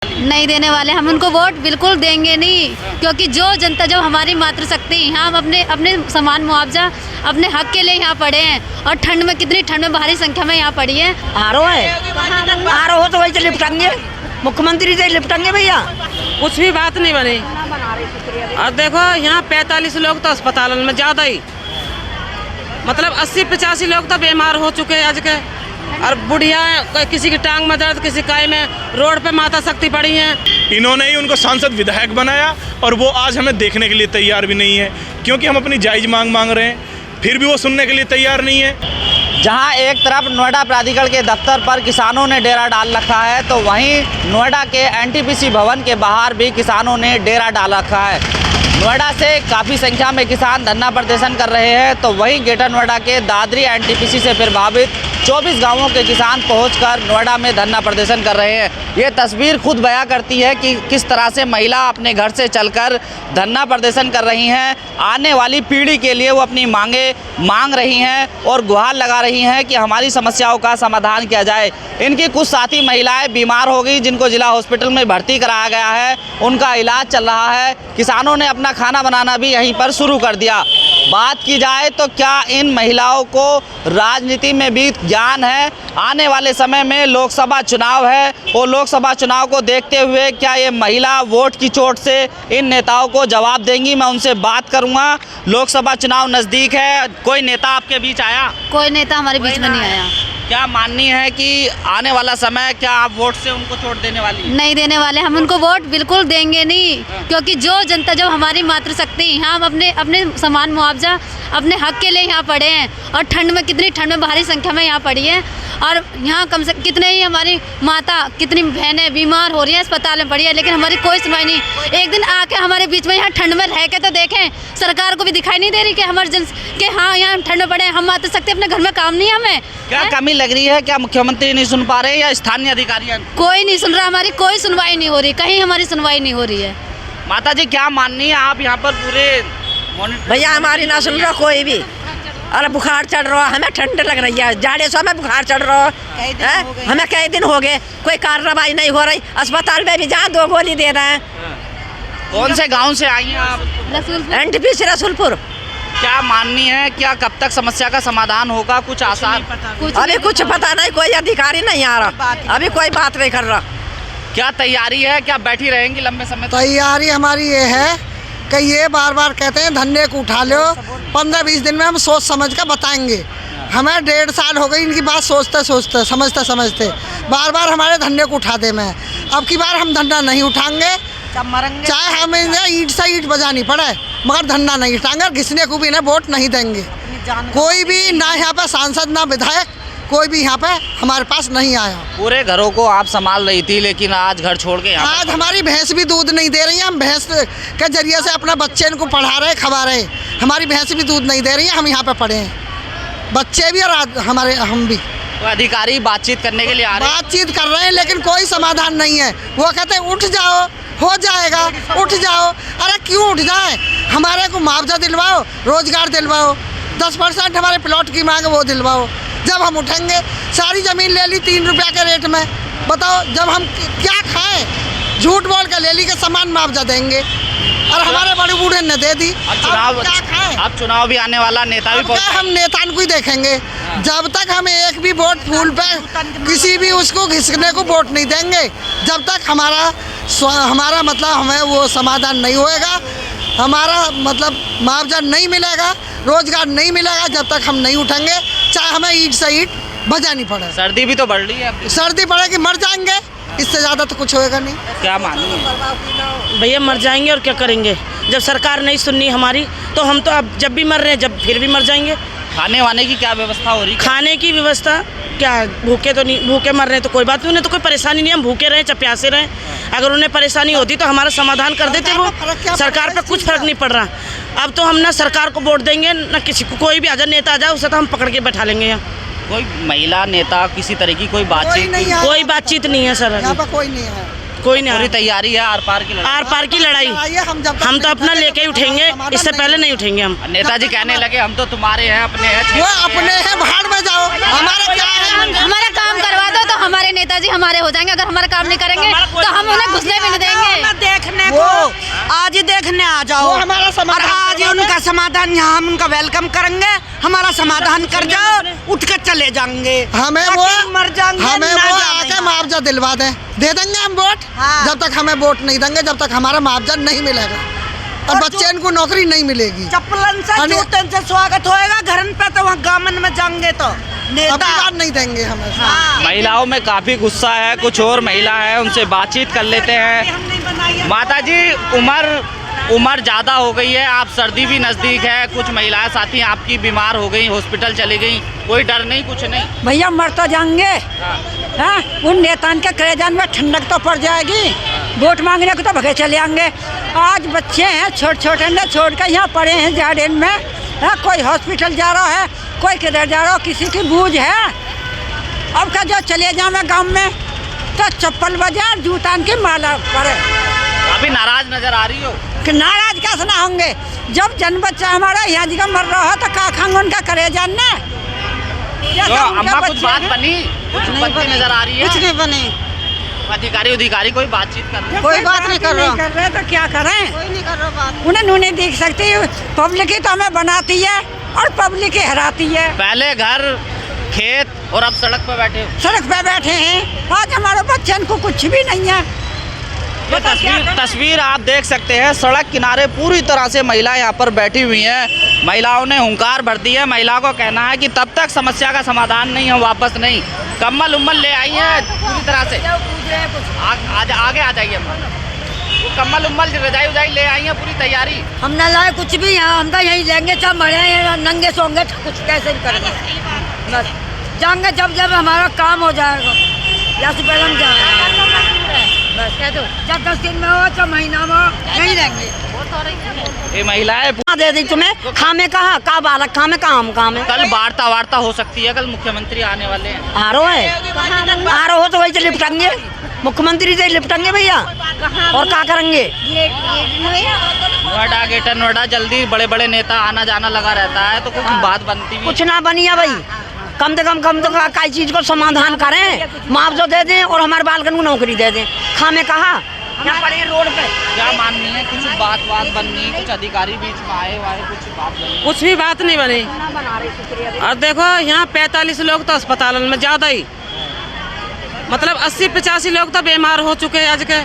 नहीं देने वाले, हम उनको वोट बिल्कुल देंगे नहीं, क्योंकि जो जनता जब हमारी मातृशक्ति, हम अपने अपने समान मुआवजा अपने हक के लिए यहाँ पड़े हैं, और ठंड में कितनी ठंड में भारी संख्या में यहाँ पड़ी है। आरो हो तो वही लिपटेंगे, मुख्यमंत्री से लिपटेंगे भैया। कुछ भी बात नहीं बनी। और देखो यहाँ 45 लोग तो अस्पताल में ज़्यादा ही, मतलब 80-85 लोग तो बीमार हो चुके हैं आज के, और बुढ़िया किसी की टांग में दर्द, किसी काय में, रोड पे माता शक्ति पड़ी हैं। इन्होंने ही उनको सांसद विधायक बनाया, और वो आज हमें देखने के लिए तैयार भी नहीं है, क्योंकि हम अपनी जायज़ मांग मांग रहे हैं, फिर भी वो सुनने के लिए तैयार नहीं है। जहां एक तरफ नोएडा प्राधिकरण के दफ्तर पर किसानों ने डेरा डाल रखा है, तो वहीं नोएडा के एनटीपीसी भवन के बाहर भी किसानों ने डेरा डाल रखा है। नोएडा से काफ़ी संख्या में किसान धरना प्रदर्शन कर रहे हैं, तो वहीं ग्रेटर नोएडा के दादरी एनटीपीसी से प्रभावित 24 गांवों के किसान पहुंचकर नोएडा में धरना प्रदर्शन कर रहे हैं। ये तस्वीर खुद बयां करती है कि किस तरह से महिला अपने घर से चलकर धरना प्रदर्शन कर रही हैं। आने वाली पीढ़ी के लिए वो अपनी मांगे मांग रही हैं और गुहार लगा रही हैं कि हमारी समस्याओं का समाधान किया जाए। इनकी कुछ साथी महिलाएं बीमार हो गई, जिनको जिला हॉस्पिटल में भर्ती कराया गया है, उनका इलाज चल रहा है। किसानों ने अपना खाना बनाना भी यहीं पर शुरू कर दिया। बात की जाए तो क्या इन महिलाओं को राजनीति में भी ज्ञान है? आने वाले समय में लोकसभा चुनाव है, और लोकसभा चुनाव को देखते हुए क्या ये महिला वोट की चोट से इन नेताओं को जवाब देंगी? मैं उनसे बात करूंगा। लोकसभा चुनाव नज़दीक है, कोई नेता आपके बीच आया? कोई नेता हमारे बीच में नहीं आया। क्या माननी है कि आने वाला समय क्या आप वोट से उनको चोट देने वाली है? नहीं देने वाले, हम उनको वोट बिल्कुल देंगे नहीं, क्योंकि जो जनता जब हमारी मातृशक्ति, हम अपने अपने समान मुआवजा अपने हक के लिए यहाँ पड़े हैं, और ठंड में कितनी ठंड में भारी संख्या में यहाँ पड़ी है, और यहाँ कम से कितने ही हमारी माता, कितनी बहनें बीमार हो रही हैं, अस्पताल में पड़ी है, लेकिन हमारी कोई सुनवाई नहीं। एक दिन आके हमारे बीच में यहाँ ठंड में रह के तो देखें, सरकार को भी दिखाई नहीं दे रही कि हमारे कि हाँ यहाँ ठंड में पड़े हैं, हम मातृशक्ति अपने घर में काम नहीं है हमें। क्या कमी लग रही है? क्या मुख्यमंत्री नहीं सुन पा रहे या स्थानीय अधिकारी? कोई नहीं सुन रहा, हमारी कोई सुनवाई नहीं हो रही, कहीं हमारी सुनवाई नहीं हो रही है। माता जी क्या माननी है आप यहाँ पर पूरे? भैया हमारी ना सुन रहा कोई भी। अरे बुखार चढ़ रहा, हमें ठंड लग रही है, जाड़े से हमें बुखार चढ़ रहा है। हमें कई दिन हो गए, कोई कार्रवाई नहीं हो रही। अस्पताल में भी जहाँ 2 गोली दे रहे हैं। कौन से गांव से आई हैं आप? एनटीपीसी रसूलपुर। क्या माननी है? क्या कब तक समस्या का समाधान होगा? कुछ आसार? अभी कुछ पता नहीं, कोई अधिकारी नहीं आ रहा, अभी कोई बात नहीं कर रहा। क्या तैयारी है? क्या बैठी रहेंगी लंबे समय तक? तैयारी हमारी ये है कि ये बार बार कहते हैं धन्ने को उठा लो, 15-20 दिन में हम सोच समझ कर बताएंगे। हमें 1.5 साल हो गई इनकी बात सोचते सोचते, समझते समझते, बार बार हमारे धन्ने को उठा दे। मैं अब की बार हम धन्ना नहीं उठाएंगे, चाहे हमें ईंट से ईंट बजानी पड़े, मगर धन्ना नहीं उठाएंगे, और घिसने को भी इन्हें वोट नहीं देंगे। कोई भी ना यहाँ पे सांसद ना विधायक, कोई भी यहाँ पे हमारे पास नहीं आया। पूरे घरों को आप संभाल रही थी, लेकिन आज घर छोड़ के आज हमारी भैंस भी दूध नहीं दे रही है। हम भैंस के जरिए से अपना बच्चे इनको पढ़ा रहे, खवा रहे। हमारी भैंस भी दूध नहीं दे रही है, हम यहाँ पे पड़े हैं, बच्चे भी और हमारे हम भी। तो अधिकारी बातचीत करने के लिए आ रहे हैं? बातचीत कर रहे हैं, लेकिन कोई समाधान नहीं है। वो कहते हैं उठ जाओ, हो जाएगा, उठ जाओ। अरे क्यों उठ जाए? हमारे को मुआवजा दिलवाओ, रोजगार दिलवाओ, 10% हमारे प्लॉट की मांग वो दिलवाओ। जब हम उठेंगे, सारी ज़मीन ले ली 3 रुपया के रेट में, बताओ जब हम क्या खाएं? झूठ बोल कर ले ली के समान मुआवजा देंगे, और हमारे बड़े बूढ़े ने दे दी। अब क्या खाएं? अब चुनाव भी आने वाला, नेता भी हम नेता को ही देखेंगे। जब तक हम एक भी वोट फूल पे किसी भी उसको घिसने को वोट नहीं देंगे, जब तक हमारा मतलब हमें वो समाधान नहीं होएगा, हमारा मतलब मुआवजा नहीं मिलेगा, रोजगार नहीं मिलेगा, जब तक हम नहीं उठेंगे, चाहे हमें ईंट से ईंट बजानी पड़े। सर्दी भी तो बढ़ रही है। सर्दी पड़ेगी, मर जाएंगे, इससे ज़्यादा तो कुछ होएगा नहीं। क्या माननी? भैया मर जाएंगे और क्या करेंगे? जब सरकार नहीं सुननी हमारी, तो हम तो अब जब भी मर रहे हैं, जब फिर भी मर जाएंगे। खाने वाने की क्या व्यवस्था हो रही है? खाने की व्यवस्था क्या, भूखे तो नहीं, भूखे मर रहे हैं तो कोई बात नहीं, उन्हें तो कोई परेशानी नहीं, हम भूखे रहें चाहे प्यासे रहें। अगर उन्हें परेशानी होती तो हमारा समाधान कर देते वो। सरकार पे कुछ फर्क नहीं पड़ रहा। अब तो हम ना सरकार को वोट देंगे ना किसी को, कोई भी अगर नेता आ जाए उसे तो हम पकड़ के बैठा लेंगे यहाँ। कोई महिला नेता किसी तरह की कोई बातचीत? कोई बातचीत नहीं है सर, यहाँ पर कोई नहीं है। कोई नहीं पूरी आया। तैयारी है आर पार की लड़ाई। आर पार की लड़ाई हम तो अपना लेके ही उठेंगे, इससे पहले नहीं उठेंगे हम। नेताजी कहने लगे हम तो तुम्हारे हैं, अपने हैं। वो अपने हैं, भाड़ में जाओ, हमारा क्या है? हमारा काम करवा दो तो हमारे नेताजी हमारे हो जाएंगे। अगर हमारा काम नहीं करेंगे तो हम उन्हें घुसने भी नहीं देंगे। देखने को आज ही देखने आ जाओ, वो हमारा और समाधान आज ही उनका समाधान, यहाँ हम उनका वेलकम करेंगे, हमारा समाधान कर जाओ, उठ कर चले जाएंगे। हमें ताकि वो मर जाएंगे, हमें ना वो जाएंगे। आके मुआवजा दिलवा दें, दे देंगे हम वोट। हाँ। जब तक हमें वोट नहीं देंगे, जब तक हमारा मुआवजा नहीं मिलेगा और बच्चे इनको नौकरी नहीं मिलेगी। चप्पलन से अने- जूतन से स्वागत होएगा घर पे, तो वहाँ गामन में जाएंगे तो अब नेता। बात नहीं देंगे हमें। हाँ। महिलाओं में काफी गुस्सा है। कुछ और महिला है, उनसे बातचीत कर लेते हैं। हम नहीं बनाई। माता जी, उम्र ज़्यादा हो गई है, आप सर्दी भी नज़दीक है, कुछ महिलाएं साथी आपकी बीमार हो गई, हॉस्पिटल चली गई, कोई डर नहीं, कुछ नहीं? भैया मर तो जाएंगे, हाँ उन नेताओं के कलेजान में ठंडक तो पड़ जाएगी। वोट मांगने को तो भगे चले आएंगे। आज बच्चे हैं छोटे छोटे ने छोड़ कर यहाँ पड़े हैं जार्डेन में, हाँ कोई हॉस्पिटल जा रहा है, कोई किधर जा रहा हो, किसी की बूझ है। अब का जो चले जाए गाँव में तो चप्पल बजा जूतान की माला पड़े। अभी नाराज नजर आ रही हो? कि नाराज कैसे ना होंगे, जब जन्म बच्चा हमारा यहाँ जी का मर रहा हो तो का खाएंगे उनका करे जानना। तो अम्मा कुछ बात बनी? कुछ बनती नजर आ रही है? कुछ नहीं बने, अधिकारी कोई बातचीत कर रहे हैं? कोई बात नहीं कर रहा। कर रहे तो क्या करें, कोई नहीं कर रहा बात। उन्हें नहीं देख सकती। पब्लिक ही तो हमें बनाती है और पब्लिक ही हराती है। पहले घर, खेत और अब सड़क पर बैठे हो। सड़क पे बैठे हैं, आज हमारे बच्चन को कुछ भी नहीं है। ये तस्वीर आप देख सकते हैं, सड़क किनारे पूरी तरह से महिला यहाँ पर बैठी हुई हैं। महिलाओं ने हुंकार भर दी है। महिलाओं को कहना है कि तब तक समस्या का समाधान नहीं हो, वापस नहीं। कम्बल उम्बल ले आई हैं पूरी तरह से। आगे आ जाइए। वो कम्बल उम्बल रजाई उजाई ले आई हैं, पूरी तैयारी। हम न लाए कुछ भी, यहाँ हम तो यही लेंगे, सब मरे हैं नंगे सोंगे, कुछ कैसे भी करेंगे। बस जाएंगे जब हमारा काम हो जाएगा, या से पहले हम जाएंगे। बस कह दो, जब 10 दिन में हो, 6 महीना में हो, नहीं रहेंगे। ये महिलाएं दे दी तुम्हें, खामे कहाँ का बालक, खामे कहाँ हम काम है। कल वार्ता हो सकती है, कल मुख्यमंत्री आने वाले हैं। आरो है, आरो हो तो वही से लिपटेंगे, मुख्यमंत्री से लिपटेंगे भैया, और क्या करेंगे। नोएडा ग्रेटर नोएडा जल्दी बड़े बड़े नेता आना जाना लगा रहता है, तो कुछ बात बनती भी कुछ ना बनी है भाई, कम से कम कई चीज को समाधान करें, मुआवजा दे दें और हमारे बालकन को नौकरी दे दें। खामे कहा यहाँ पड़े रोड पे। क्या माननी है? कुछ बात बननी, कुछ अधिकारी बीच में आए वाए, कुछ बात बनी? कुछ भी बात नहीं बनी। और देखो यहाँ 45 लोग तो अस्पताल में ज़्यादा ही, मतलब 80-85 लोग तो बीमार हो चुके हैं आज के।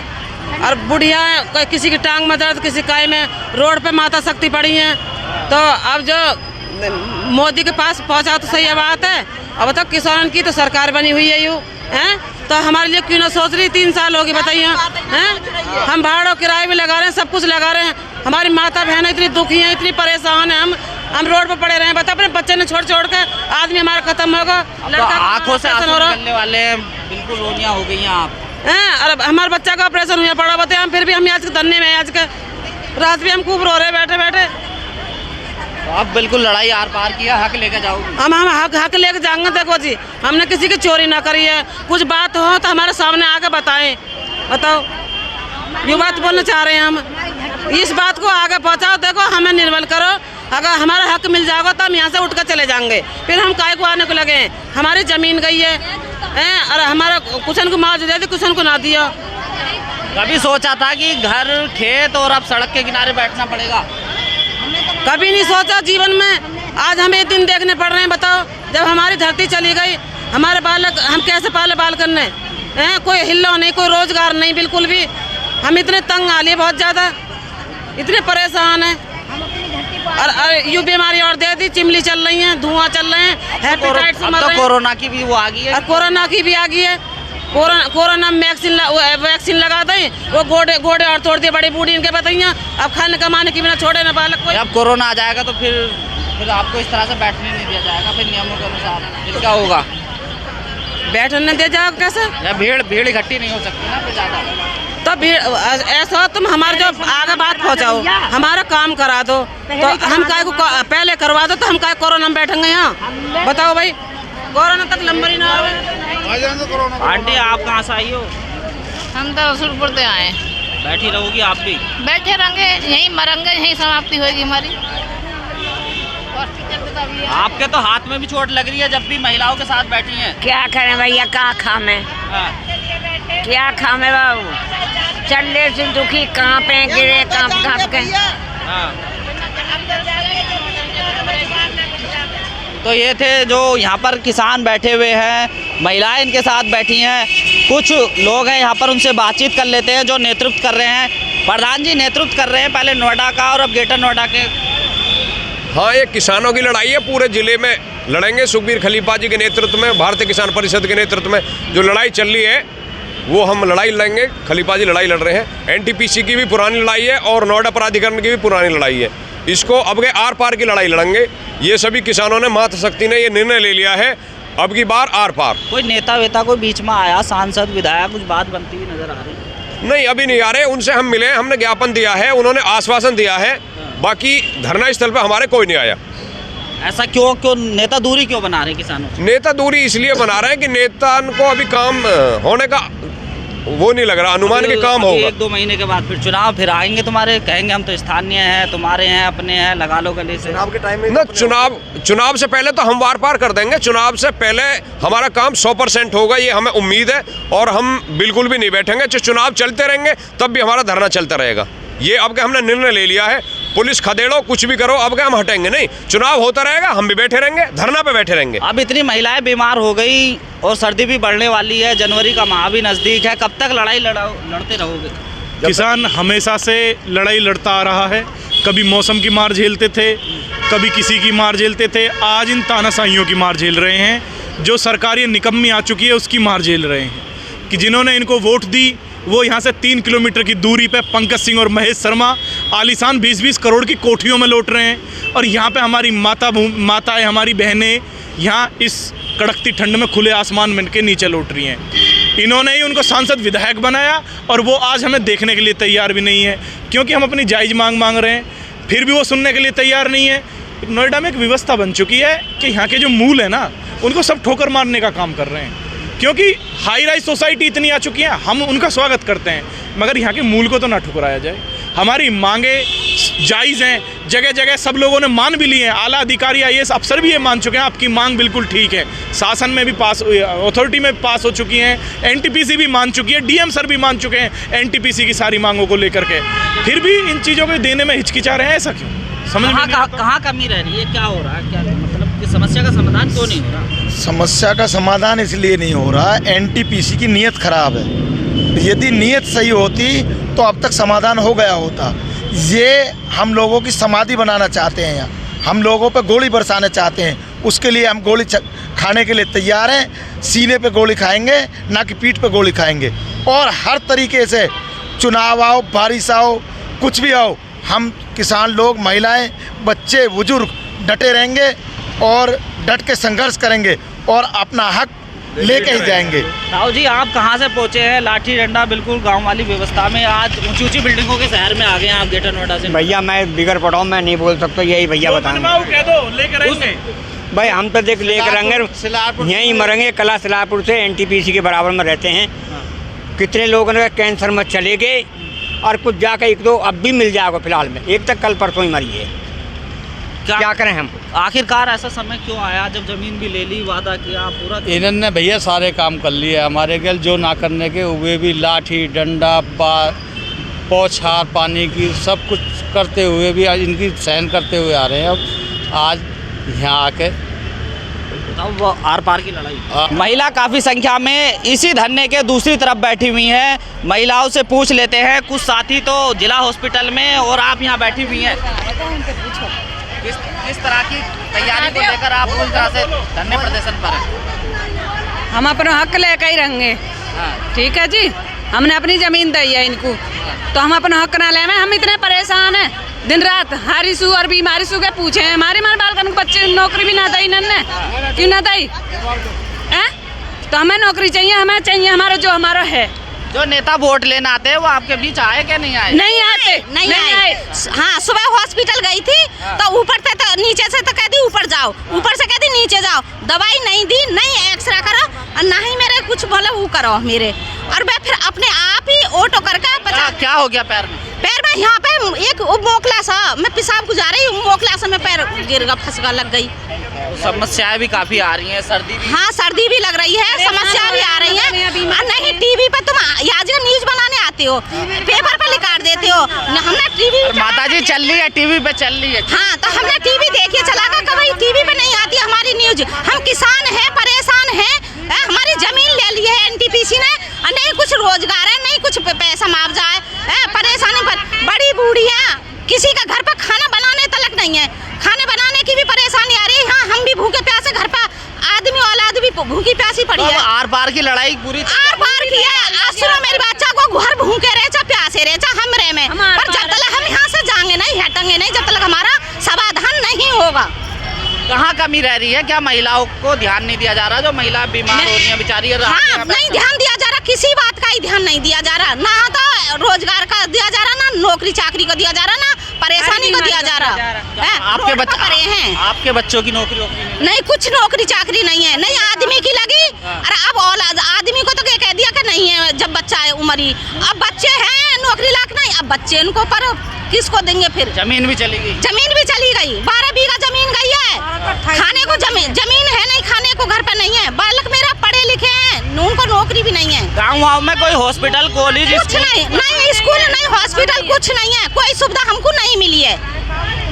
और बुढ़िया, किसी की टांग में दर्द, किसी काय में, रोड पे माता शक्ति पड़ी हैं। तो अब जो मोदी के पास पहुंचा तो सही बात है। अब तक किसान की तो सरकार बनी हुई है यूँ हैं, तो हमारे लिए क्यों ना सोच रही। 3 साल होगी बताइए हैं, हम भाड़ा किराए भी लगा रहे हैं, सब कुछ लगा रहे हैं। हमारी माता बहनें इतनी दुखी हैं, इतनी परेशान हैं, हम रोड पर पड़े रहे हैं। बता अपने बच्चे ने छोड़ के आदमी हमारा खत्म होगा। तो आंखों से आंसू निकलने वाले हैं, बिल्कुल रोनियां हो गई हैं आप हैं। और हमारे बच्चा का ऑपरेशन हुआ पड़ा, बताए हम फिर भी हम आज के धरने में, आज के रात भी हम खूब रो रहे बैठे बैठे। तो अब बिल्कुल लड़ाई आर पार किया, हक लेके जाओगे? हम हक लेके जाएंगे। देखो जी, हमने किसी की चोरी ना करी है, कुछ बात हो तो हमारे सामने आके बताएं। बताओ, ये बात बोलना चाह रहे हैं हम, इस बात को आगे पहुंचाओ। देखो हमें निर्मल करो, अगर हमारा हक मिल जाएगा तो हम यहाँ से उठ कर चले जाएंगे। फिर हम काय को आने को लगे हैं, हमारी ज़मीन गई है और हमारा कुछ को मुआवजा दे दी, कुछ को ना दिया। कभी सोचा था कि घर, खेत और अब सड़क के किनारे बैठना पड़ेगा? कभी नहीं सोचा जीवन में। आज हमें दिन देखने पड़ रहे हैं। बताओ, जब हमारी धरती चली गई, हमारे बालक हम कैसे पाले बाल करने हैं? कोई हिल्ला नहीं, कोई रोजगार नहीं, बिल्कुल भी। हम इतने तंग आ लिए, बहुत ज़्यादा, इतने परेशान हैं। और यूँ बीमारी और दे दी, चिमली चल रही हैं, धुआं चल रहे हैं, हेपेटाइटिस से मर रहे हैं। कोरोना की भी वो आ गई है, और कोरोना की भी आ गई है। कोरोना में वैक्सीन लगा दें, वो गोडे और तोड़ दिए बड़ी बूढ़ी इनके बताइए। अब खाने कमाने की बिना छोड़े ना बालक कोई। अब कोरोना आ जाएगा तो फिर आपको इस तरह से बैठने नहीं दिया जाएगा, फिर नियमों के अनुसार फिर क्या होगा? बैठने दिया जाएगा कैसे? या भीड़ इकट्ठी नहीं हो सकती ना फिर ज़्यादा। तो भीड़ ऐसा हो, तुम हमारे जो आगे बात पहुंचाओ, हमारा काम करा दो, तो हम काय को पहले करवा दो, तो हम काय कोरोना में बैठेंगे यहाँ? बताओ भाई, कोरोना तक लंबी ना आवे। आंटी आप कहाँ से आई हो? हम तो रसूलपुर से आए। बैठी रहोगी आप भी? बैठे रहेंगे, यहीं मरेंगे, यहीं समाप्ति होगी हमारी। आपके तो हाथ में भी चोट लग रही है जब भी महिलाओं के साथ बैठी हैं। क्या करें भैया, क्या खामे, हाँ। क्या खामे बाबू, चलने से दुखी, कहाँ पे गिरे, कांप के। हाँ। तो ये थे जो यहाँ पर किसान बैठे हुए हैं, महिलाएं इनके साथ बैठी हैं, कुछ लोग हैं यहाँ पर, उनसे बातचीत कर लेते हैं जो नेतृत्व कर रहे हैं। प्रधान जी नेतृत्व कर रहे हैं पहले नोएडा का और अब ग्रेटर नोएडा के। हाँ, ये किसानों की लड़ाई है, पूरे जिले में लड़ेंगे। सुखबीर खलीफा जी के नेतृत्व में, भारतीय किसान परिषद के नेतृत्व में जो लड़ाई चल रही है वो हम लड़ाई लड़ेंगे। खलीफा जी लड़ाई लड़ रहे हैं। एनटीपीसी की भी पुरानी लड़ाई है और नोएडा प्राधिकरण की भी पुरानी लड़ाई है। इसको अब के आर पार की लड़ाई लड़ेंगे। ये सभी किसानों ने, मातृशक्ति ने ये निर्णय ले लिया है, अब की बार आर पार। कोई नेता वेता कोई बीच में आया, सांसद विधायक, कुछ बात बनती हुई नजर आ रही है? नहीं, अभी नहीं आ रहे। उनसे हम मिले, हमने ज्ञापन दिया है, उन्होंने आश्वासन दिया है, बाकी धरना स्थल पर हमारे कोई नहीं आया। ऐसा क्यों नेता दूरी क्यों बना रहे हैं किसानों से? नेता दूरी इसलिए बना रहे हैं कि नेता को अभी काम होने का वो नहीं लग रहा, अनुमान के काम होगा। 1-2 महीने के बाद फिर चुनाव, फिर आएंगे तुम्हारे, कहेंगे हम तो स्थानीय हैं, तुम्हारे हैं, अपने हैं, लगा लो गले से। चुनाव के टाइम में ना, चुनाव से पहले तो हम वार पार कर देंगे। चुनाव से पहले हमारा काम 100% होगा, ये हमें उम्मीद है। और हम बिल्कुल भी नहीं बैठेंगे, चुनाव चलते रहेंगे तब भी हमारा धरना चलता रहेगा। ये अब के हमने निर्णय ले लिया है। पुलिस खदेड़ो, कुछ भी करो, अब के हम हटेंगे नहीं। चुनाव होता रहेगा, हम भी बैठे रहेंगे, धरना पे बैठे रहेंगे। अब इतनी महिलाएं बीमार हो गई और सर्दी भी बढ़ने वाली है, जनवरी का माह भी नज़दीक है, कब तक लड़ाई लड़ते रहोगे? किसान हमेशा से लड़ाई लड़ता आ रहा है। कभी मौसम की मार झेलते थे, कभी किसी की मार झेलते थे, आज इन तानाशाहियों की मार झेल रहे हैं। जो सरकार ये निकम्मी आ चुकी है उसकी मार झेल रहे हैं कि जिन्होंने इनको वोट दी वो यहाँ से 3 किलोमीटर की दूरी पे पंकज सिंह और महेश शर्मा आलीशान 20-20 करोड़ की कोठियों में लौट रहे हैं। और यहाँ पे हमारी माताएं, हमारी बहनें यहाँ इस कड़कती ठंड में खुले आसमान में के नीचे लौट रही हैं। इन्होंने ही उनको सांसद विधायक बनाया और वो आज हमें देखने के लिए तैयार भी नहीं है, क्योंकि हम अपनी जायज़ मांग रहे हैं, फिर भी वो सुनने के लिए तैयार नहीं है। नोएडा में एक व्यवस्था बन चुकी है कि यहाँ के जो मूल है ना, उनको सब ठोकर मारने का काम कर रहे हैं, क्योंकि हाई राइज सोसाइटी इतनी आ चुकी है। हम उनका स्वागत करते हैं, मगर यहाँ के मूल को तो ना ठुकराया जाए। हमारी मांगे जायज़ हैं, जगह जगह सब लोगों ने मान भी लिए हैं। आला अधिकारी, IAS अफसर भी ये मान चुके हैं आपकी मांग बिल्कुल ठीक है। शासन में भी पास, अथॉरिटी में पास हो चुकी हैं, NTPC भी मान चुकी है, DM सर भी मान चुके हैं NTPC की सारी मांगों को लेकर के। फिर भी इन चीज़ों को देने में हिचकिचा रहे हैं, ऐसा क्यों? समझ में कहाँ कमी रह रही है, क्या हो रहा है, क्या मतलब कि समस्या का समाधान क्यों नहीं हो रहा? समस्या का समाधान इसलिए नहीं हो रहा, NTPC की नीयत खराब है। यदि नीयत सही होती तो अब तक समाधान हो गया होता। ये हम लोगों की समाधि बनाना चाहते हैं, यहाँ हम लोगों पे गोली बरसाना चाहते हैं। उसके लिए हम गोली खाने के लिए तैयार हैं। सीने पे गोली खाएंगे, ना कि पीठ पे गोली खाएंगे। और हर तरीके से चुनाव आओ, बारिश आओ, कुछ भी आओ, हम किसान लोग, महिलाएं, बच्चे, बुजुर्ग डटे रहेंगे और डट के संघर्ष करेंगे और अपना हक लेके ही जाएंगे। राव जी, आप कहाँ से पहुँचे हैं? लाठी डंडा बिल्कुल गांव वाली व्यवस्था में, आज ऊंची ऊंची बिल्डिंगों के शहर में आ गए हैं आप ग्रेटर नोएडा से। भैया मैं बिगड़ पड़ा हूँ, मैं नहीं बोल सकता, यही भैया बताएं। भाई हम तो देख लेकर रहेंगे, यहीं मरेंगे। कला सिलापुर से NTPC के बराबर में रहते हैं। कितने लोगों ने कैंसर में चले गए और कुछ जाकर 1-2 अब भी मिल जाएगा। फिलहाल में एक तक कल परसों ही मरी है। क्या करें हम? आखिरकार ऐसा समय क्यों आया जब जमीन भी ले ली, वादा किया पूरा? इन्होंने भैया सारे काम कर लिए हमारे के, जो ना करने के वे भी लाठी डंडा पौछार पानी की सब कुछ करते हुए भी आज इनकी सहन करते हुए आ रहे हैं। अब आज यहाँ आके वो आर पार की लड़ाई। महिला काफ़ी संख्या में इसी धरने के दूसरी तरफ बैठी हुई हैं। महिलाओं से पूछ लेते हैं, कुछ साथी तो जिला हॉस्पिटल में और आप यहाँ बैठी हुई हैं। किस तरह की तैयारी को लेकर आप पूरी तरह से धरने प्रदर्शन पर हैं? हम अपना हक लेकर ही रहेंगे। ठीक है जी, हमने अपनी ज़मीन दी है इनको, तो हम अपना हक ना लें। हम इतने परेशान हैं, दिन रात हारिसू और बीमारी सू के पूछे हैं। हमारे बालकन को बच्चे नौकरी भी ना दी इन्होंने, क्यों ना दी? तो हमें नौकरी चाहिए, हमें चाहिए हमारा जो हमारा है। जो नेता वोट लेना आते हैं वो आपके बीच आए क्या नहीं आए? नहीं आते, नहीं आए। हाँ, सुबह हॉस्पिटल गई थी तो ऊपर से तो नीचे से तो कहती ऊपर जाओ, ऊपर से कहती नीचे जाओ, दवाई नहीं दी, नहीं एक्सरे करो और ना ही मेरे कुछ बोले वो करो मेरे, और मैं फिर अपने आप ही ऑटो करके क्या हो गया पैर में? पैर में यहाँ पे एक मोकला सा, मैं पेशाब गुजार रही हूँ, मोकला सा मैं पैर गिर गया, फंस गया, लग गई। समस्याएं भी काफी आ रही हैं, सर्दी भी। हाँ, सर्दी भी लग रही है, समस्या भी आ रही है। नहीं, टीवी पे तुम आज न्यूज बनाने आते हो, पेपर पे लिखा देते हो, हमने टीवी। माता जी चल रही है, टीवी पे चल रही है। हाँ, तो हमने टीवी देखिए चलाकर, कभी टीवी पे नहीं आती हमारी न्यूज। हम किसान हैं, परेशान हैं, हमारी जमीन ले ली है एनटीपीसी ने, नहीं कुछ रोजगार है, नहीं कुछ पैसा मुआवजा है, परेशानी पर बड़ी बूढ़ी है, किसी का घर पर खाना बनाने तलक नहीं है, खाने बनाने की भी परेशानी आ रही है। हाँ, हम भी भूखे प्यासे घर पर आदमी औलाद भी भूखी प्यासी पड़ी है। आर पार की लड़ाई पूरी आर पार की है। आज सुनो, मेरे बच्चा को घर भूखे रहे प्यासे रहे हमरे में, पर जब तक हम यहाँ से जाएंगे नहीं, हटेंगे नहीं, जब तक हमारा समाधान नहीं होगा। कहाँ कमी रह रही है? क्या महिलाओं को ध्यान नहीं दिया जा रहा? जो महिला बीमार हो रही है बेचारी। हाँ, नहीं ध्यान दिया जा रहा, किसी बात का ही ध्यान नहीं दिया जा रहा, ना तो रोजगार का दिया जा रहा, ना नौकरी चाकरी को दिया जा रहा, ना परेशानी को दिया जा रहा। आपके बच्चे करे हैं, आपके बच्चों की नौकरी नहीं, कुछ नौकरी चाकरी नहीं है, नहीं आदमी की लगी। अरे अब औलाद आदमी को तो कह दिया कि नहीं है, जब बच्चा है उम्र, अब बच्चे हैं नौकरी लाख नहीं, अब बच्चे इनको पर किसको देंगे? फिर जमीन भी चली गई, जमीन भी चली गई, 12 बीघा जमीन गई है, खाने को जमीन है नहीं, खाने को घर पे नहीं है, बालक मेरा पढ़े लिखे हैं, उनको नौकरी भी नहीं है। गाँव में कोई हॉस्पिटल, कॉलेज कुछ नहीं, नहीं स्कूल, नहीं हॉस्पिटल, कुछ नहीं है, कोई सुविधा हमको नहीं मिली है,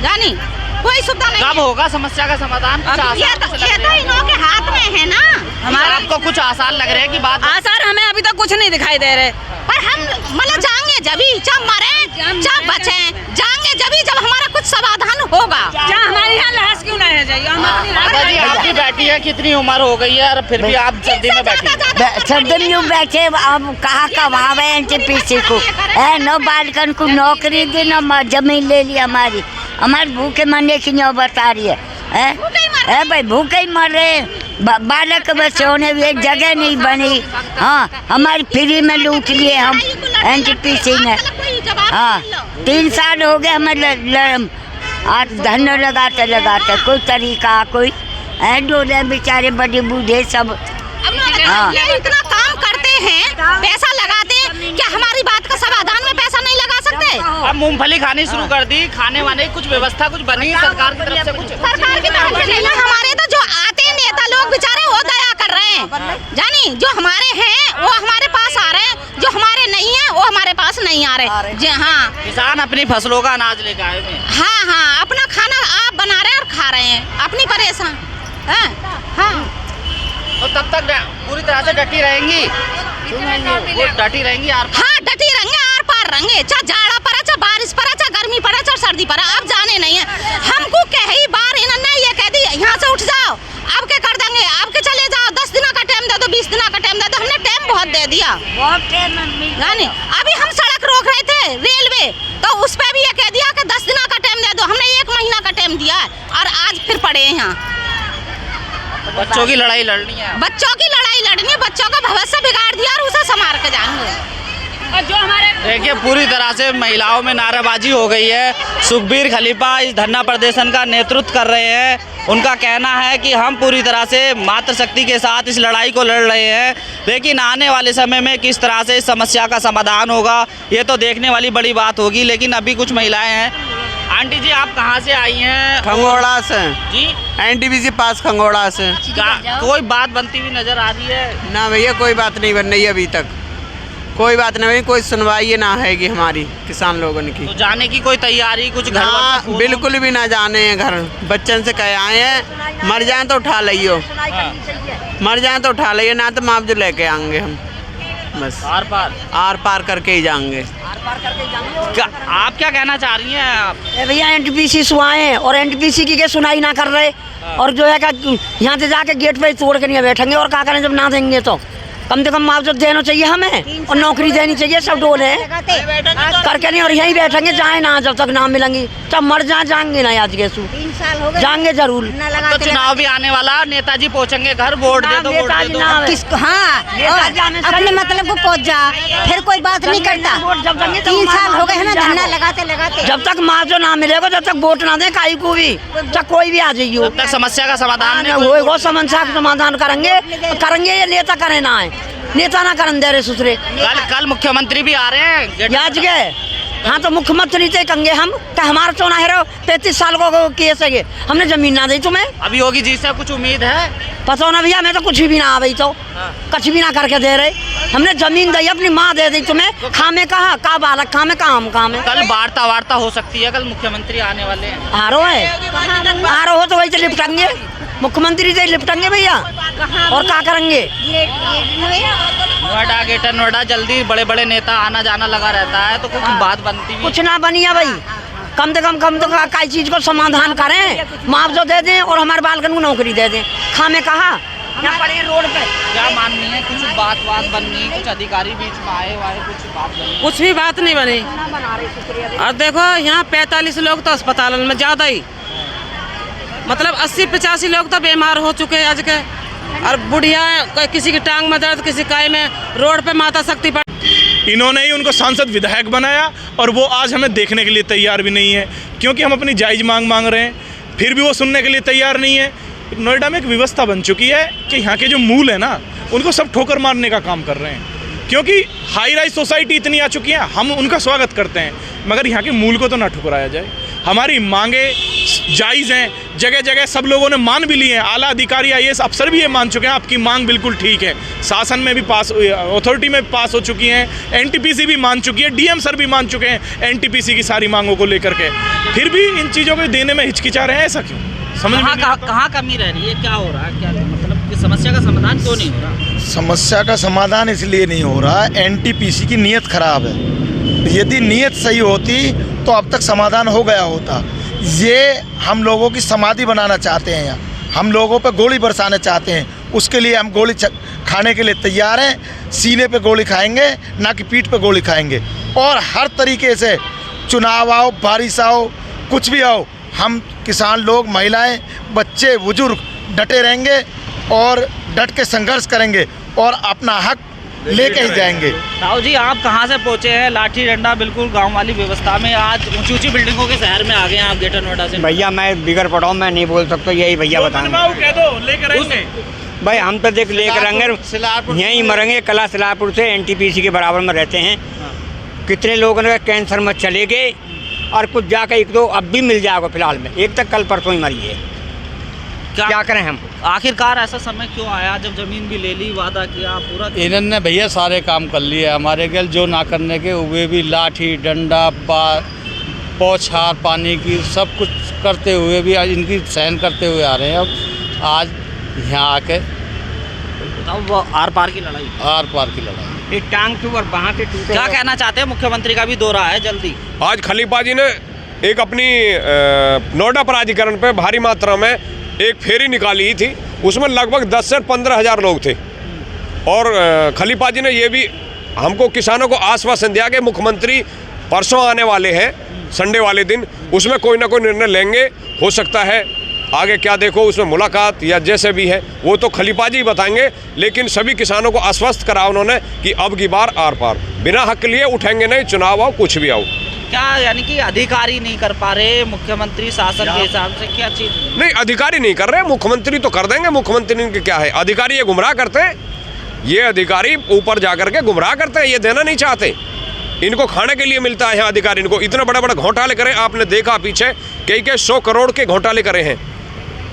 जानी कोई सुविधा नहीं। कब होगा समस्या का समाधान? ये तो इन्हों के हाथ में है ना। हमारा आपको कुछ आसार लग रहे हैं कि बात? आसार हमें अभी तक कुछ नहीं दिखाई दे रहे, पर हम मतलब जाएंगे जभी, जब मरे जब बचे, जाएंगे जभी जब हमारा कुछ समाधान होगा। हमारे यहाँ लाश क्यों ना है जाइए? माता जी आप भी बैठी है, कितनी उम्र हो गई है और फिर भी आप सर्दी में बैठी? सर्दी में बैठे, अब कहाँ कमावे एनटीपीसी को, नो बालकन को नौकरी दी, नो जमीन ले ली, हमारे भूखे मरने की नौबत आ रही है भाई, भूखे ही मर रहे, बालक बच्चे होने भी एक जगह नहीं बनी। हाँ, हमारी फ्री में लूट लिए हम एनटीपीसी ने। हाँ, 3 साल हो गए हमें धरने लगाते लगाते, कोई तरीका कोई डोले बेचारे बड़े बूढ़े सब। हाँ, इतना काम करते हैं, पैसा लगाते हैं, क्या हमारी बात का समाधान में पैसा नहीं लगा सकते? अब मूंगफली खानी शुरू कर दी, खाने वाने की कुछ व्यवस्था कुछ बनी सरकार की तरफ से? कुछ सरकार की तरफ से नहीं, हमारे तो जो आते नेता लोग बेचारे वो दया कर रहे हैं, जानी जो हमारे हैं वो हमारे पास आ रहे हैं, जो हमारे नहीं है वो हमारे पास नहीं आ रहे जी। हाँ, किसान अपनी फसलों का अनाज लेकर आए हुए हैं। हाँ हाँ, अपना खाना आप बना रहे हैं और खा रहे हैं, अपनी परेशान। हाँ, तो तब तक पूरी तरह से डटी रहेंगी, वो डटी रहेंगी यार। हाँ, डटी रहेंगे, आर पार रहेंगे, चाहे जाड़ा पड़ा, चाहे बारिश पड़ा, चाहे गर्मी पड़ा, चाहे सर्दी पड़ा, अब जाने नहीं है। हमको कई बार इन्होंने ये कह दी यहाँ से उठ जाओ, अब क्या कर देंगे, अब के चले जाओ, 10 दिन का टाइम दे दो, 20 दिन का टाइम दे दो, हमने टाइम बहुत दे दिया। जाने अभी हम सड़क रोक रहे थे रेलवे, तो उस पर भी ये कह दिया कि 10 दिन का टाइम दे दो, हमने 1 महीना का टाइम दिया है और आज फिर पड़े हैं यहाँ। बच्चों की लड़ाई लड़नी है, बच्चों की लड़ाई लड़नी है, बच्चों का भविष्य बिगाड़ दिया और उसे संभाल के जाएंगे। और जो हमारे देखिए पूरी तरह से महिलाओं में नारेबाजी हो गई है। सुखबीर खलीफा इस धरना प्रदर्शन का नेतृत्व कर रहे हैं। उनका कहना है कि हम पूरी तरह से मातृशक्ति के साथ इस लड़ाई को लड़ रहे हैं, लेकिन आने वाले समय में किस तरह से इस समस्या का समाधान होगा ये तो देखने वाली बड़ी बात होगी। लेकिन अभी कुछ महिलाएं हैं। आंटी जी आप कहाँ से आई हैं? खंगोड़ा से जी, एनटीपीसी पास खंगोड़ा से। कोई बात बनती हुई नजर आ रही है? ना भैया कोई बात नहीं बन रही है, अभी तक कोई बात नहीं, कोई सुनवाई ना हैगी हमारी किसान लोगों की। तो जाने की कोई तैयारी कुछ घर? हाँ, बिल्कुल भी ना जाने हैं घर, बच्चन से कहे आए हैं, मर जाएं तो उठा लियो, मर जाएं तो उठा लियो, ना तो मुआवजा लेके आएंगे हम, बस आर पार करके ही जाएंगे। आप क्या कहना चाह रही हैं? आप भैया एनटीपीसी सुआए हैं और एनटीपीसी की सुनाई ना कर रहे, और जो है यहाँ से जाके गेट पे तोड़ के नहीं बैठेंगे, और क्या करें जब ना देंगे तो कम से कम मुआवजा देना चाहिए हमें और नौकरी देनी चाहिए। सब डोल है करके नहीं और यहीं बैठेंगे जाए ना जब तक ना मिलेंगी, जब मर जाएंगे ना। आज के 3 साल हो गए, जाएंगे जरूर। तो चुनाव भी आने वाला, नेताजी पहुँचेंगे घर, वोट दे दो, वोट दे दो। अपने मतलब को पहुँच जा, फिर कोई बात नहीं करता। 3 साल हो गए हैं ना धरना लगाते लगाते। जब तक मुआवजा ना मिलेगा जब तक वोट ना दे काई को भी, चाहे कोई भी आ जाइए, तब तक समस्या का समाधान वो समस्या का समाधान करेंगे ये नेता करे ना है, नेता ना करन दे रहे सुसरे। कल मुख्यमंत्री भी आ रहे हैं आज के। हाँ तो मुख्यमंत्री से कहेंगे हम तो हमारा चुना है 35 साल को केस है, हमने जमीन ना दी तुम्हें। अभी योगी जी से कुछ उम्मीद है? पता ना भैया, मैं तो कुछ भी ना आ गई, तो कुछ भी ना करके दे रहे। हमने जमीन दी, अपनी माँ दे दी तुम्हें, खामे कहा का बालक खामे कहा हम खामे। कल वार्ता हो सकती है, कल मुख्यमंत्री आने वाले हैं। आ रहे हो तो वही से लिपटेंगे, मुख्यमंत्री से लिपटेंगे भैया, और क्या करेंगे। नोएडा ग्रेटर नोएडा जल्दी बड़े बड़े नेता आना जाना लगा रहता है, तो कुछ बात बनती भी कुछ ना बनी है भाई। कम से कम कई चीज को समाधान करें, मुआवजा दे दें और हमारे बालकन को नौकरी दे दें। खामे कहा यहाँ पड़े रोड पे। क्या माननी है, कुछ बात बननी, कुछ अधिकारी बीच में आए कुछ बात बनी? कुछ भी बात नहीं बनी। और देखो यहाँ 45 लोग तो अस्पताल में ज़्यादा ही, मतलब 80-85 लोग तो बीमार हो चुके हैं आज के। और बुढ़िया, किसी की टांग में दर्द, किसी काय में, रोड पे माता शक्ति पर। इन्होंने ही उनको सांसद विधायक बनाया और वो आज हमें देखने के लिए तैयार भी नहीं है, क्योंकि हम अपनी जायज़ मांग रहे हैं, फिर भी वो सुनने के लिए तैयार नहीं है। नोएडा में एक व्यवस्था बन चुकी है कि यहाँ के जो मूल है ना, उनको सब ठोकर मारने का काम कर रहे हैं, क्योंकि हाई राइज सोसाइटी इतनी आ चुकी है। हम उनका स्वागत करते हैं, मगर यहाँ के मूल को तो ना ठुकराया जाए। हमारी मांगे जायज़ हैं, जगह जगह सब लोगों ने मान भी लिए हैं, आला अधिकारी IAS अफसर भी ये मान चुके हैं आपकी मांग बिल्कुल ठीक है। शासन में भी पास, अथॉरिटी में पास हो चुकी हैं, NTPC भी मान चुकी है, DM सर भी मान चुके हैं NTPC की सारी मांगों को लेकर के, फिर भी इन चीज़ों को देने में हिचकिचा रहे हैं। ऐसा क्यों? समझ में कहाँ कमी रह रही है, क्या हो रहा है, क्या मतलब कि समस्या का समाधान क्यों नहीं हो रहा? समस्या का समाधान इसलिए नहीं हो रहा, NTPC की नीयत खराब है। यदि नीयत सही होती तो अब तक समाधान हो गया होता। ये हम लोगों की समाधि बनाना चाहते हैं, हम लोगों पे गोली बरसाना चाहते हैं। उसके लिए हम गोली खाने के लिए तैयार हैं, सीने पे गोली खाएंगे, ना कि पीठ पे गोली खाएंगे। और हर तरीके से चुनाव आओ, बारिश आओ, कुछ भी आओ, हम किसान लोग, महिलाएं, बच्चे, बुजुर्ग डटे रहेंगे और डट के संघर्ष करेंगे और अपना हक लेके ही जाएंगे। राव जी, आप कहाँ से पहुँचे हैं? लाठी डंडा बिल्कुल गांव वाली व्यवस्था में, आज ऊंची ऊंची बिल्डिंगों के शहर में आ गए हैं आप ग्रेटर नोएडा से। भैया मैं बिगड़ पड़ा हूँ, मैं नहीं बोल सकता, यही भैया बताएंगे। भाई हम तो देख लेकर आएंगे, यहीं मरेंगे। कला सिलापुर से NTPC के बराबर में रहते हैं। कितने लोगों ने कैंसर में चले गए और कुछ जाकर 1-2 अब भी मिल जाएगा फिलहाल में, एक तक कल परसों ही मरी है। क्या करें हम? आखिरकार ऐसा समय क्यों आया जब जमीन भी ले ली, वादा किया पूरा? इन्होंने भैया सारे काम कर लिए हमारे गल, जो ना करने के वे भी लाठी डंडा पौछार पानी की सब कुछ करते हुए भी आज इनकी सहन करते हुए आ रहे हैं। अब आज यहाँ आके आर पार की लड़ाई, टांग टूट और बाँह के टूटे। क्या कहना चाहते हैं? मुख्यमंत्री का भी दौरा है जल्दी। आज खलीफा जी ने एक अपनी नोएडा प्राधिकरण पे भारी मात्रा में एक फेरी निकाली थी, उसमें लगभग 10 से 15 हज़ार लोग थे। और खलीफा जी ने ये भी हमको किसानों को आश्वासन दिया कि मुख्यमंत्री परसों आने वाले हैं, संडे वाले दिन, उसमें कोई ना कोई निर्णय लेंगे। हो सकता है आगे क्या देखो उसमें मुलाकात या जैसे भी है वो तो खलीफा जी बताएंगे, लेकिन सभी किसानों को आश्वस्त करा उन्होंने कि अब की बार आर पार, बिना हक लिए उठेंगे नहीं, चुनाव आओ कुछ भी आओ। क्या यानी कि अधिकारी नहीं कर पा रहे मुख्यमंत्री शासन के हिसाब से? क्या चीज नहीं, अधिकारी नहीं कर रहे, मुख्यमंत्री तो कर देंगे। मुख्यमंत्री के क्या है, अधिकारी ये गुमराह करते हैं, ये अधिकारी ऊपर जाकर के गुमराह करते हैं, ये देना नहीं चाहते। इनको खाने के लिए मिलता है अधिकारी, इनको इतने बड़े बड़े घोटाले करे, आपने देखा पीछे कई 100 करोड़ के घोटाले करे हैं।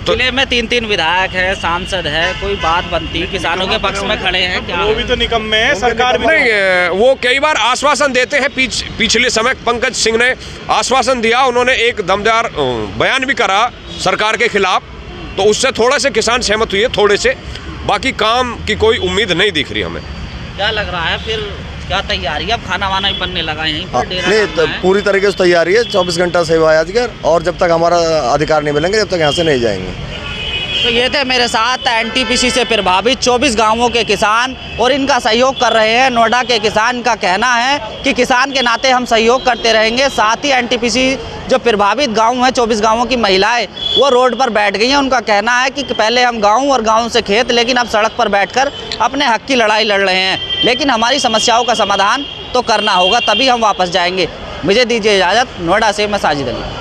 तो जिले में 3 विधायक है, सांसद है, कोई बात बनती, किसानों के पक्ष में खड़े हैं क्या? वो भी तो निकम्मे हैं, सरकार भी नहीं। वो कई बार आश्वासन देते हैं, पिछले समय पंकज सिंह ने आश्वासन दिया, उन्होंने एक दमदार बयान भी करा सरकार के खिलाफ, तो उससे थोड़े से किसान सहमत हुए, थोड़े से, बाकी काम की कोई उम्मीद नहीं दिख रही हमें। क्या लग रहा है फिर, क्या तैयारी? अब खाना वाना भी बनने लगा है यहीं पर? नहीं तो पूरी तरीके से तैयारी है, 24 घंटा सेवा है आज, और जब तक हमारा अधिकार नहीं मिलेंगे जब तक यहाँ से नहीं जाएंगे। तो ये थे मेरे साथ एनटीपीसी से प्रभावित 24 गांवों के किसान और इनका सहयोग कर रहे हैं नोएडा के किसान। का कहना है कि किसान के नाते हम सहयोग करते रहेंगे। साथ ही एनटीपीसी जो प्रभावित गांव हैं 24 गांवों की महिलाएं वो रोड पर बैठ गई हैं। उनका कहना है कि पहले हम गांव और गांव से खेत, लेकिन अब सड़क पर बैठकर अपने हक की लड़ाई लड़ रहे हैं। लेकिन हमारी समस्याओं का समाधान तो करना होगा, तभी हम वापस जाएंगे। मुझे दीजिए इजाज़त। नोएडा से मैं साजिद अली।